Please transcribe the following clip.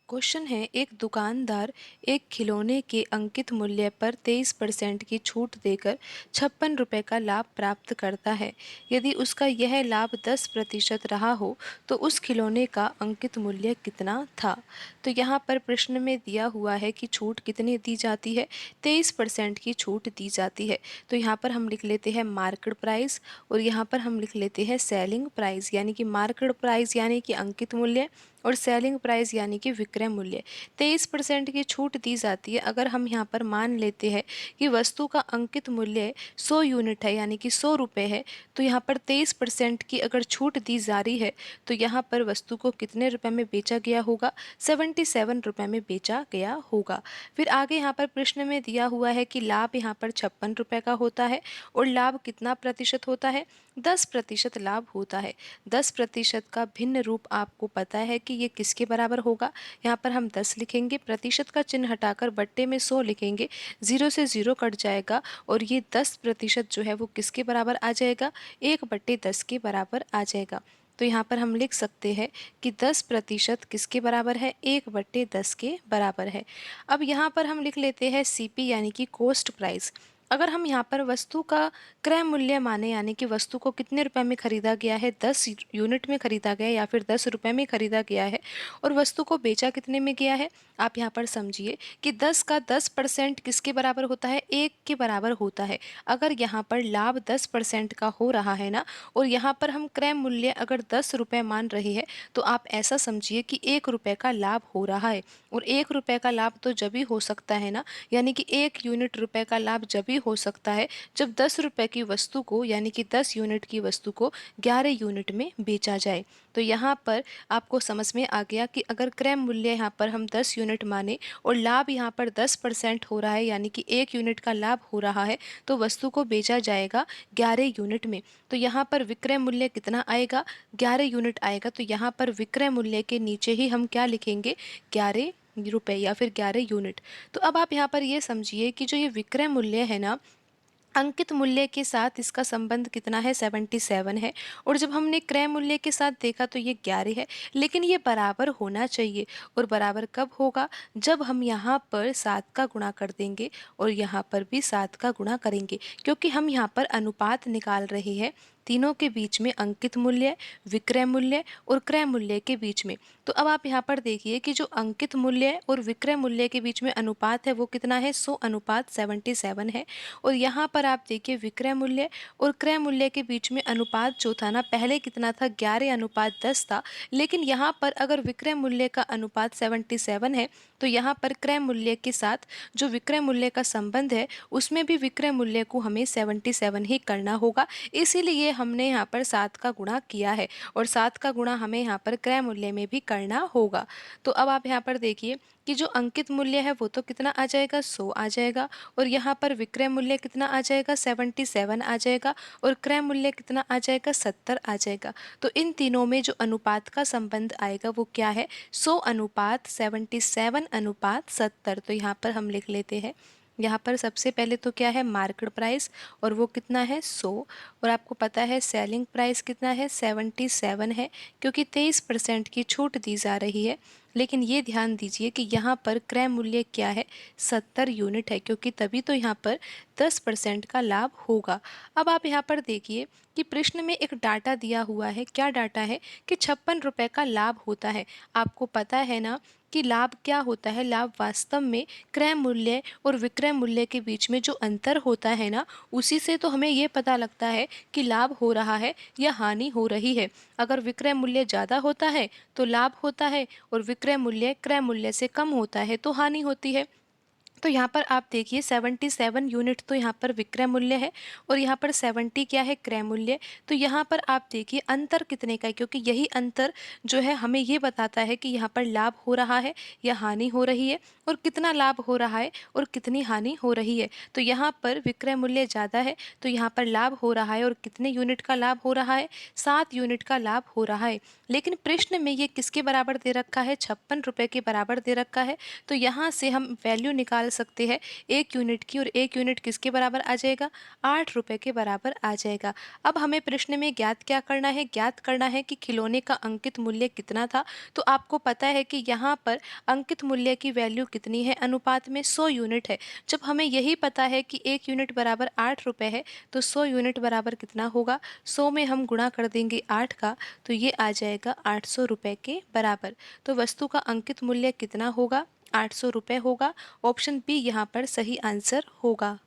Question है, एक दुकानदार एक खिलौने के अंकित मूल्य पर 23% की छूट देकर 56 रुपये का लाभ प्राप्त करता है। यदि उसका यह लाभ 10% रहा हो तो उस खिलौने का अंकित मूल्य कितना था। तो यहाँ पर प्रश्न में दिया हुआ है कि छूट कितनी दी जाती है। 23% की छूट दी जाती है। तो यहाँ पर हम लिख लेते हैं मार्केट प्राइस और यहाँ पर हम लिख लेते हैं सेलिंग प्राइस। यानी कि मार्केट प्राइस यानी कि अंकित मूल्य और सेलिंग प्राइस यानी कि विक्रय मूल्य। 23% की छूट दी जाती है। अगर हम यहाँ पर मान लेते हैं कि वस्तु का अंकित मूल्य 100 यूनिट है यानी कि 100 रुपये है, तो यहाँ पर 23% की अगर छूट दी जा रही है तो यहाँ पर वस्तु को कितने रुपए में बेचा गया होगा, 77 रुपये में बेचा गया होगा। फिर आगे यहाँ पर प्रश्न में दिया हुआ है कि लाभ यहाँ पर 56 रुपये का होता है और लाभ कितना प्रतिशत होता है, 10% लाभ होता है। 10% का भिन्न रूप आपको पता है कि ये किसके बराबर होगा। यहाँ पर हम 10 लिखेंगे, प्रतिशत का चिन्ह हटाकर बट्टे में 100 लिखेंगे, 0 से 0 कट जाएगा और ये 10% जो है वो किसके बराबर आ जाएगा, 1/10 के बराबर आ जाएगा। तो यहाँ पर हम लिख सकते हैं कि 10% किसके बराबर है, 1/10 के बराबर है। अब यहाँ पर हम लिख लेते हैं सीपी यानी कि कॉस्ट प्राइस। अगर हम यहाँ पर वस्तु का क्रय मूल्य माने यानी कि वस्तु को कितने रुपए में खरीदा गया है, 10 यूनिट में खरीदा गया है या फिर 10 रुपए में खरीदा गया है और वस्तु को बेचा कितने में गया है। आप यहाँ पर समझिए कि 10 का 10% किसके बराबर होता है, 1 के बराबर होता है। अगर यहाँ पर लाभ 10% का हो रहा है ना और यहाँ पर हम क्रय मूल्य अगर 10 रुपये मान रहे हैं तो आप ऐसा समझिए कि 1 रुपये का लाभ हो रहा है। और 1 रुपये का लाभ तो जब भी हो सकता है ना, यानी कि 1 यूनिट रुपये का लाभ जब भी हो सकता है जब 10 रुपये की वस्तु को यानी कि 10 यूनिट की वस्तु को 11 यूनिट में बेचा जाए। तो यहाँ पर आपको समझ में आ गया कि अगर क्रय मूल्य यहाँ पर हम 10 यूनिट माने और लाभ यहाँ पर 10% हो रहा है यानी कि 1 यूनिट का लाभ हो रहा है तो वस्तु को बेचा जाएगा 11 यूनिट में। तो यहाँ पर विक्रय मूल्य कितना आएगा, 11 यूनिट आएगा। तो यहाँ पर विक्रय मूल्य के नीचे ही हम क्या लिखेंगे, 11 रुपए या फिर 11 यूनिट। तो अब आप यहाँ पर ये समझिए कि जो ये विक्रय मूल्य है ना, अंकित मूल्य के साथ इसका संबंध कितना है, 77 है। और जब हमने क्रय मूल्य के साथ देखा तो ये 11 है, लेकिन ये बराबर होना चाहिए। और बराबर कब होगा, जब हम यहाँ पर 7 का गुणा कर देंगे और यहाँ पर भी 7 का गुणा करेंगे, क्योंकि हम यहाँ पर अनुपात निकाल रहे हैं तीनों के बीच में, अंकित मूल्य, विक्रय मूल्य और क्रय मूल्य के बीच में। तो अब आप यहाँ पर देखिए कि जो अंकित मूल्य और विक्रय मूल्य के बीच में अनुपात है वो कितना है, 100:77 है। और यहाँ पर आप देखिए विक्रय मूल्य और क्रय मूल्य के बीच में अनुपात जो था ना, पहले कितना था, 11:10 था। लेकिन यहाँ पर अगर विक्रय मूल्य का अनुपात 77 है तो यहाँ पर क्रय मूल्य के साथ जो विक्रय मूल्य का संबंध है उसमें भी विक्रय मूल्य को हमें 77 ही करना होगा। इसीलिए हमने यहाँ पर 7 का गुणा किया है और 7 का गुणा हमें यहाँ पर क्रय मूल्य में भी करना होगा। तो अब आप यहाँ पर देखिए कि जो अंकित मूल्य है वो तो कितना आ जाएगा, 100 आ जाएगा। और यहाँ पर विक्रय मूल्य कितना आ जाएगा, 77 आ जाएगा। और क्रय मूल्य कितना आ जाएगा, 70 आ जाएगा। तो इन तीनों में जो अनुपात का संबंध आएगा वो क्या है, 100:77:70। तो यहाँ पर हम लिख लेते हैं, यहाँ पर सबसे पहले तो क्या है, मार्केट प्राइस और वो कितना है, 100। और आपको पता है सेलिंग प्राइस कितना है, 77 है, क्योंकि 23% की छूट दी जा रही है। लेकिन ये ध्यान दीजिए कि यहाँ पर क्रय मूल्य क्या है, 70 यूनिट है, क्योंकि तभी तो यहाँ पर 10% का लाभ होगा। अब आप यहाँ पर देखिए कि प्रश्न में एक डाटा दिया हुआ है। क्या डाटा है कि 56 रुपये का लाभ होता है। आपको पता है ना कि लाभ क्या होता है, लाभ वास्तव में क्रय मूल्य और विक्रय मूल्य के बीच में जो अंतर होता है ना, उसी से तो हमें ये पता लगता है कि लाभ हो रहा है या हानि हो रही है। अगर विक्रय मूल्य ज़्यादा होता है तो लाभ होता है और विक्रय मूल्य क्रय मूल्य से कम होता है तो हानि होती है। तो यहाँ पर आप देखिए 77 यूनिट तो यहाँ पर विक्रय मूल्य है और यहाँ पर 70 क्या है, क्रय मूल्य। तो यहाँ पर आप देखिए अंतर कितने का है, क्योंकि यही अंतर जो है हमें ये बताता है कि यहाँ पर लाभ हो रहा है या हानि हो रही है और कितना लाभ हो रहा है और कितनी हानि हो रही है। तो यहाँ पर विक्रय मूल्य ज़्यादा है तो यहाँ पर लाभ हो रहा है और कितने यूनिट का लाभ हो रहा है, 7 यूनिट का लाभ हो रहा है। लेकिन प्रश्न में ये किसके बराबर दे रखा है, 56 रुपये के बराबर दे रखा है। तो यहाँ से हम वैल्यू निकाल सकते हैं 1 यूनिट की, और 1 यूनिट किसके बराबर आ जाएगा? 8 रुपए के बराबर आ जाएगा। अब हमें प्रश्न में ज्ञात क्या करना है? ज्ञात करना है कि खिलौने का अंकित मूल्य कितना था। तो आपको पता है कि यहाँ पर अंकित मूल्य की वैल्यू कितनी है? अनुपात में 100 यूनिट है। जब हमें यही पता है कि 1 यूनिट बराबर 8 रुपए है, तो 100 यूनिट बराबर कितना होगा? 100 में हम गुणा कर देंगे 8 का, तो ये आ जाएगा 800 रुपए के बराबर। तो वस्तु का अंकित मूल्य कितना होगा? 800 रुपए होगा। ऑप्शन बी यहाँ पर सही आंसर होगा।